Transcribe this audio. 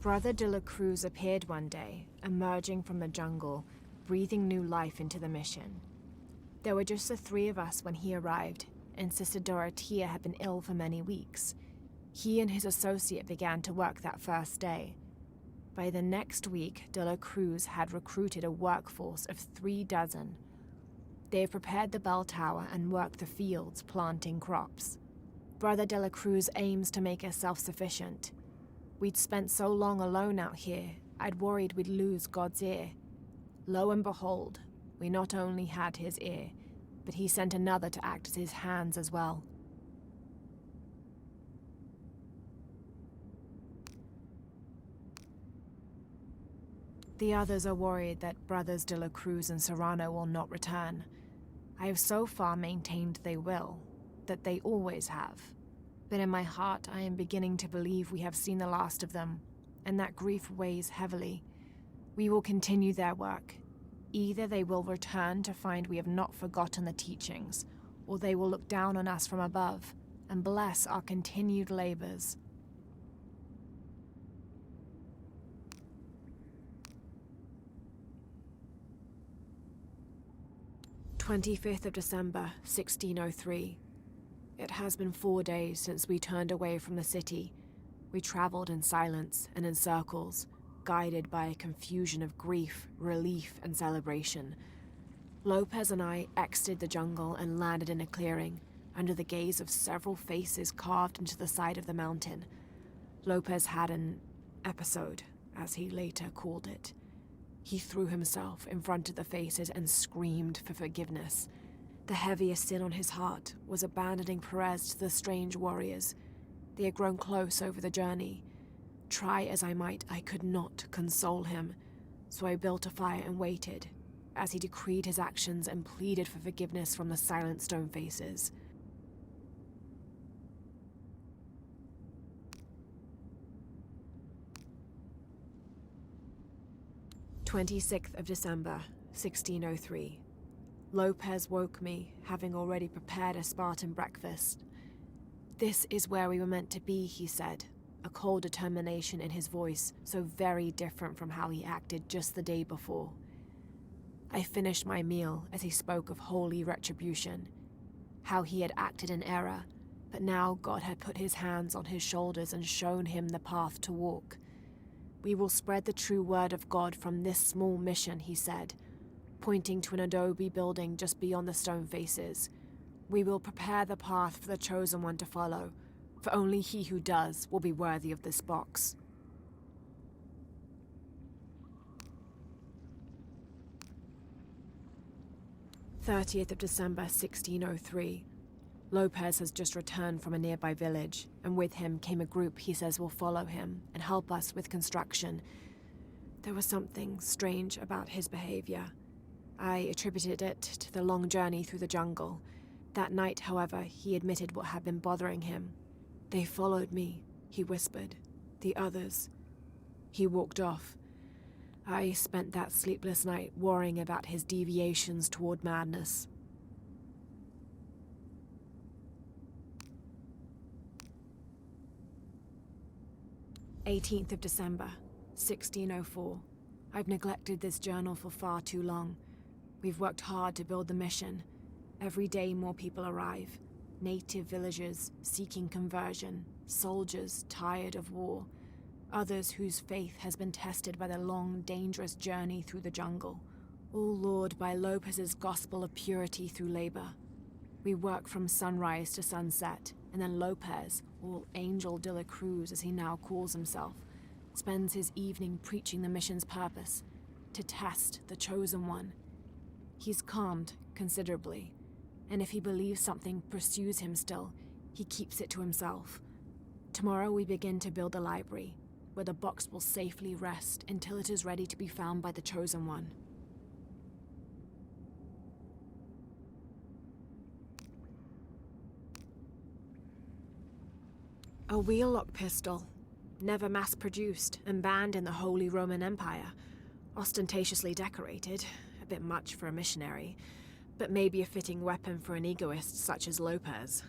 Brother de la Cruz appeared one day, emerging from the jungle, breathing new life into the mission. There were just the three of us when he arrived, and Sister Dorothea had been ill for many weeks. He and his associate began to work that first day. By the next week, de la Cruz had recruited a workforce of 36. They have prepared the bell tower and worked the fields, planting crops. Brother de la Cruz aims to make us self-sufficient. We'd spent so long alone out here, I'd worried we'd lose God's ear. Lo and behold, we not only had his ear, but he sent another to act as his hands as well. The others are worried that Brothers de la Cruz and Serrano will not return. I have so far maintained they will, that they always have. But in my heart, I am beginning to believe we have seen the last of them, and that grief weighs heavily. We will continue their work. Either they will return to find we have not forgotten the teachings, or they will look down on us from above and bless our continued labors. "25th of December, 1603. It has been 4 days since we turned away from the city. We traveled in silence and in circles, guided by a confusion of grief, relief, and celebration. Lopez and I exited the jungle and landed in a clearing, under the gaze of several faces carved into the side of the mountain. Lopez had an episode, as he later called it. He threw himself in front of the faces and screamed for forgiveness. The heaviest sin on his heart was abandoning Perez to the strange warriors. They had grown close over the journey. Try as I might, I could not console him, so I built a fire and waited, as he decreed his actions and pleaded for forgiveness from the silent stone faces. "26th of December, 1603. Lopez woke me, having already prepared a Spartan breakfast. This is where we were meant to be, he said, a cold determination in his voice, so very different from how he acted just the day before. I finished my meal as he spoke of holy retribution, how he had acted in error, but now God had put his hands on his shoulders and shown him the path to walk. We will spread the true word of God from this small mission, he said, pointing to an adobe building just beyond the stone faces. We will prepare the path for the chosen one to follow, for only he who does will be worthy of this box." "30th of December, 1603. Lopez has just returned from a nearby village, and with him came a group he says will follow him and help us with construction. There was something strange about his behavior. I attributed it to the long journey through the jungle. That night, however, he admitted what had been bothering him. They followed me, he whispered. The others. He walked off. I spent that sleepless night worrying about his deviations toward madness." "18th of December, 1604. I've neglected this journal for far too long. We've worked hard to build the mission. Every day more people arrive. Native villagers seeking conversion, soldiers tired of war, others whose faith has been tested by the long, dangerous journey through the jungle, all lured by Lopez's gospel of purity through labor. We work from sunrise to sunset, and then Lopez, or Angel de la Cruz as he now calls himself, spends his evening preaching the mission's purpose, to test the chosen one. He's calmed considerably, and if he believes something pursues him still, he keeps it to himself. Tomorrow we begin to build a library, where the box will safely rest until it is ready to be found by the chosen one." A wheel-lock pistol, never mass-produced and banned in the Holy Roman Empire, ostentatiously decorated, a bit much for a missionary, but maybe a fitting weapon for an egoist such as Lopez.